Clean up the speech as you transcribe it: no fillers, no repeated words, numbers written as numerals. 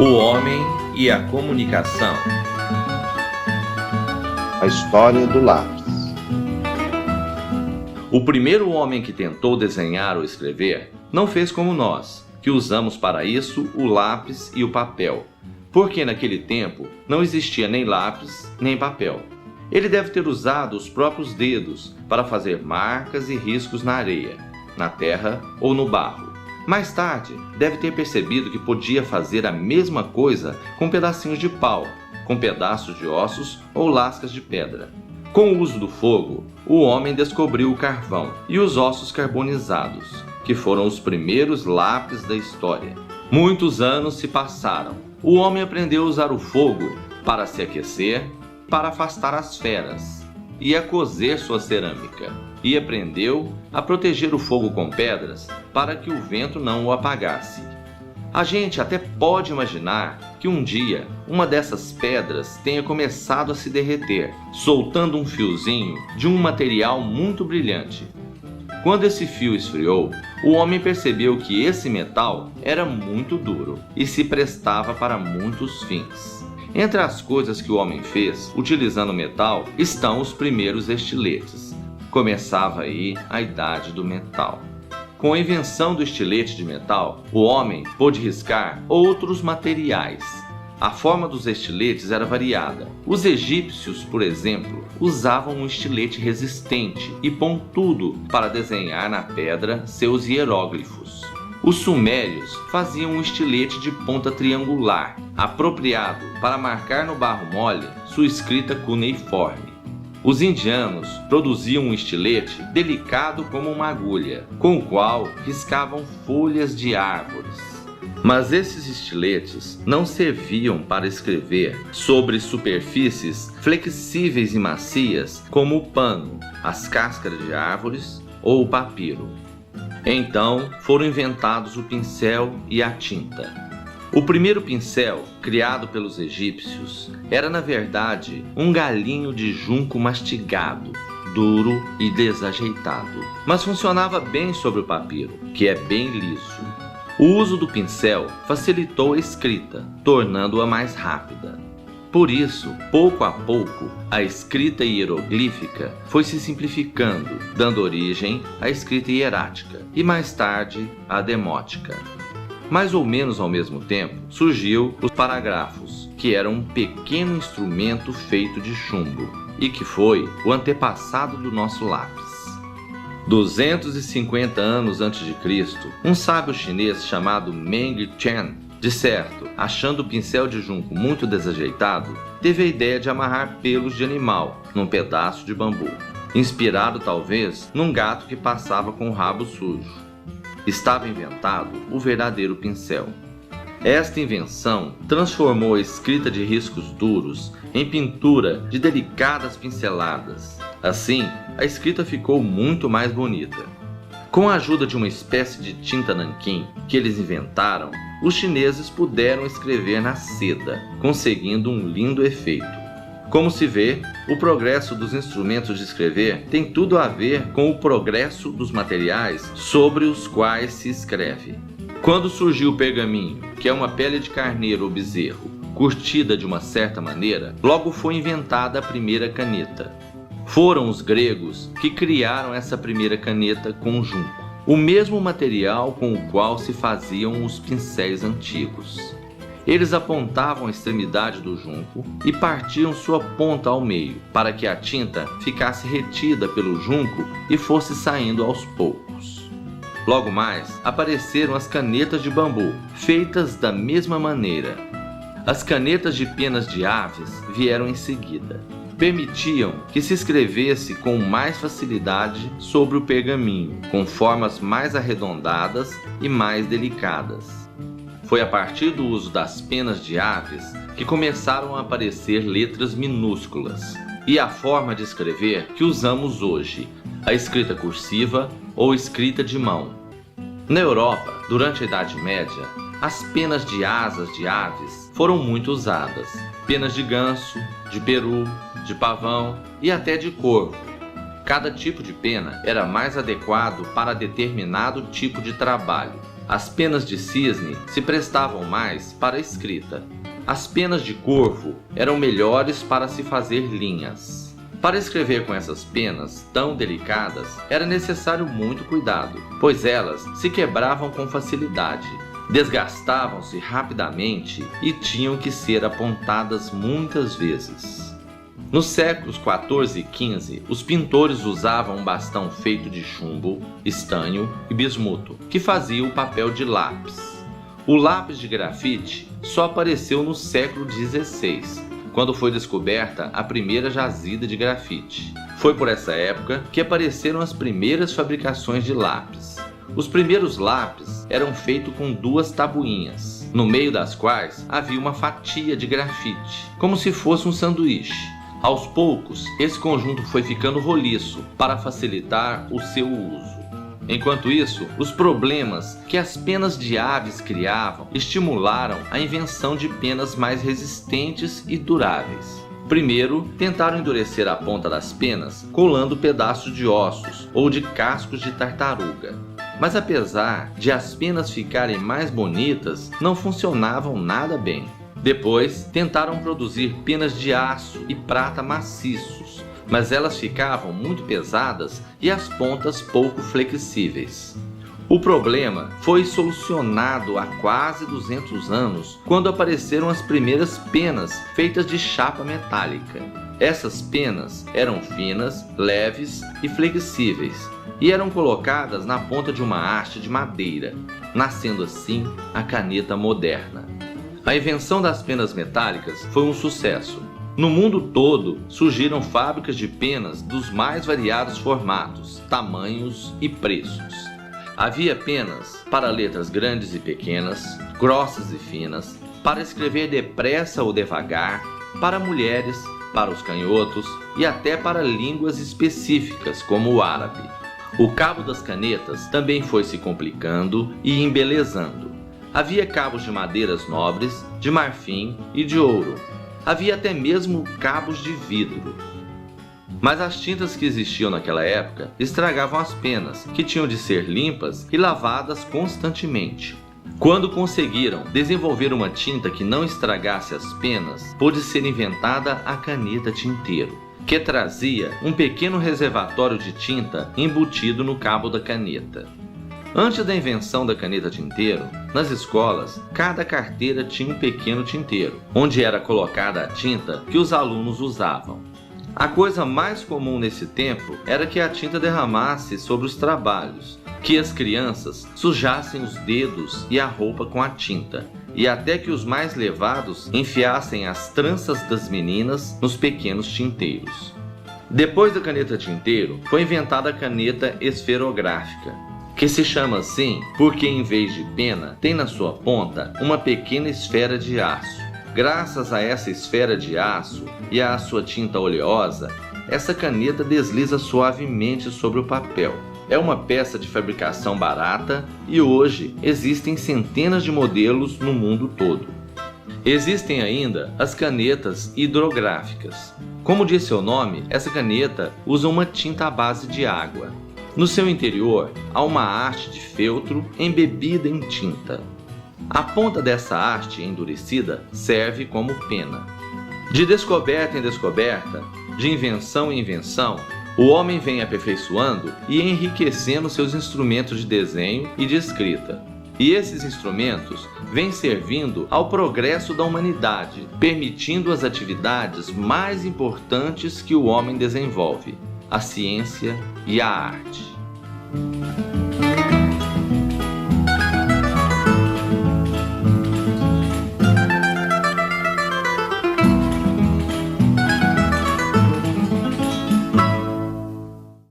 O homem e a comunicação. A história do lápis. O primeiro homem que tentou desenhar ou escrever não fez como nós, que usamos para isso o lápis e o papel, porque naquele tempo não existia nem lápis nem papel. Ele deve ter usado os próprios dedos para fazer marcas e riscos na areia, na terra ou no barro. Mais tarde, deve ter percebido que podia fazer a mesma coisa com pedacinhos de pau, com pedaços de ossos ou lascas de pedra. Com o uso do fogo, o homem descobriu o carvão e os ossos carbonizados, que foram os primeiros lápis da história. Muitos anos se passaram. O homem aprendeu a usar o fogo para se aquecer, para afastar as feras, e a cozer sua cerâmica, e aprendeu a proteger o fogo com pedras para que o vento não o apagasse. A gente até pode imaginar que um dia uma dessas pedras tenha começado a se derreter, soltando um fiozinho de um material muito brilhante. Quando esse fio esfriou, o homem percebeu que esse metal era muito duro e se prestava para muitos fins. Entre as coisas que o homem fez, utilizando metal, estão os primeiros estiletes. Começava aí a idade do metal. Com a invenção do estilete de metal, o homem pôde riscar outros materiais. A forma dos estiletes era variada. Os egípcios, por exemplo, usavam um estilete resistente e pontudo para desenhar na pedra seus hieróglifos. Os sumérios faziam um estilete de ponta triangular, apropriado para marcar no barro mole sua escrita cuneiforme. Os indianos produziam um estilete delicado como uma agulha, com o qual riscavam folhas de árvores. Mas esses estiletes não serviam para escrever sobre superfícies flexíveis e macias como o pano, as cáscaras de árvores ou o papiro. Então foram inventados o pincel e a tinta. O primeiro pincel, criado pelos egípcios, era na verdade um galinho de junco mastigado, duro e desajeitado, mas funcionava bem sobre o papiro, que é bem liso. O uso do pincel facilitou a escrita, tornando-a mais rápida. Por isso, pouco a pouco, a escrita hieroglífica foi se simplificando, dando origem à escrita hierática e mais tarde à demótica. Mais ou menos ao mesmo tempo, surgiu os paragrafos, que eram um pequeno instrumento feito de chumbo e que foi o antepassado do nosso lápis. 250 anos antes de Cristo, um sábio chinês chamado Meng Chen, de certo, achando o pincel de junco muito desajeitado, teve a ideia de amarrar pelos de animal num pedaço de bambu, inspirado talvez num gato que passava com o rabo sujo. Estava inventado o verdadeiro pincel. Esta invenção transformou a escrita de riscos duros em pintura de delicadas pinceladas. Assim, a escrita ficou muito mais bonita. Com a ajuda de uma espécie de tinta nanquim que eles inventaram, os chineses puderam escrever na seda, conseguindo um lindo efeito. Como se vê, o progresso dos instrumentos de escrever tem tudo a ver com o progresso dos materiais sobre os quais se escreve. Quando surgiu o pergaminho, que é uma pele de carneiro ou bezerro, curtida de uma certa maneira, logo foi inventada a primeira caneta. Foram os gregos que criaram essa primeira caneta com junco, o mesmo material com o qual se faziam os pincéis antigos. Eles apontavam a extremidade do junco e partiam sua ponta ao meio, para que a tinta ficasse retida pelo junco e fosse saindo aos poucos. Logo mais, apareceram as canetas de bambu, feitas da mesma maneira. As canetas de penas de aves vieram em seguida. Permitiam que se escrevesse com mais facilidade sobre o pergaminho, com formas mais arredondadas e mais delicadas. Foi a partir do uso das penas de aves que começaram a aparecer letras minúsculas e a forma de escrever que usamos hoje, a escrita cursiva ou escrita de mão. Na Europa, durante a Idade Média, as penas de asas de aves foram muito usadas. Penas de ganso, de peru, de pavão e até de corvo. Cada tipo de pena era mais adequado para determinado tipo de trabalho. As penas de cisne se prestavam mais para a escrita. As penas de corvo eram melhores para se fazer linhas. Para escrever com essas penas tão delicadas, era necessário muito cuidado, pois elas se quebravam com facilidade, desgastavam-se rapidamente e tinham que ser apontadas muitas vezes. Nos séculos XIV e XV, os pintores usavam um bastão feito de chumbo, estanho e bismuto, que fazia o papel de lápis. O lápis de grafite só apareceu no século XVI, quando foi descoberta a primeira jazida de grafite. Foi por essa época que apareceram as primeiras fabricações de lápis. Os primeiros lápis eram feitos com 2 tabuinhas, no meio das quais havia uma fatia de grafite, como se fosse um sanduíche. Aos poucos, esse conjunto foi ficando roliço para facilitar o seu uso. Enquanto isso, os problemas que as penas de aves criavam estimularam a invenção de penas mais resistentes e duráveis. Primeiro, tentaram endurecer a ponta das penas colando pedaços de ossos ou de cascos de tartaruga. Mas apesar de as penas ficarem mais bonitas, não funcionavam nada bem. Depois, tentaram produzir penas de aço e prata maciços, mas elas ficavam muito pesadas e as pontas pouco flexíveis. O problema foi solucionado há quase 200 anos, quando apareceram as primeiras penas feitas de chapa metálica. Essas penas eram finas, leves e flexíveis, e eram colocadas na ponta de uma haste de madeira, nascendo assim a caneta moderna. A invenção das penas metálicas foi um sucesso. No mundo todo surgiram fábricas de penas dos mais variados formatos, tamanhos e preços. Havia penas para letras grandes e pequenas, grossas e finas, para escrever depressa ou devagar, para mulheres, para os canhotos e até para línguas específicas como o árabe. O cabo das canetas também foi se complicando e embelezando. Havia cabos de madeiras nobres, de marfim e de ouro. Havia até mesmo cabos de vidro. Mas as tintas que existiam naquela época estragavam as penas, que tinham de ser limpas e lavadas constantemente. Quando conseguiram desenvolver uma tinta que não estragasse as penas, pôde ser inventada a caneta tinteiro, que trazia um pequeno reservatório de tinta embutido no cabo da caneta. Antes da invenção da caneta tinteiro, nas escolas, cada carteira tinha um pequeno tinteiro, onde era colocada a tinta que os alunos usavam. A coisa mais comum nesse tempo era que a tinta derramasse sobre os trabalhos, que as crianças sujassem os dedos e a roupa com a tinta, e até que os mais levados enfiassem as tranças das meninas nos pequenos tinteiros. Depois da caneta tinteiro, foi inventada a caneta esferográfica, que se chama assim porque em vez de pena tem na sua ponta uma pequena esfera de aço. Graças a essa esfera de aço e à sua tinta oleosa, essa caneta desliza suavemente sobre o papel. É uma peça de fabricação barata e hoje existem centenas de modelos no mundo todo. Existem ainda as canetas hidrográficas. Como diz seu nome, essa caneta usa uma tinta à base de água. No seu interior, há uma haste de feltro embebida em tinta. A ponta dessa haste endurecida serve como pena. De descoberta em descoberta, de invenção em invenção, o homem vem aperfeiçoando e enriquecendo seus instrumentos de desenho e de escrita. E esses instrumentos vêm servindo ao progresso da humanidade, permitindo as atividades mais importantes que o homem desenvolve: a ciência e a arte.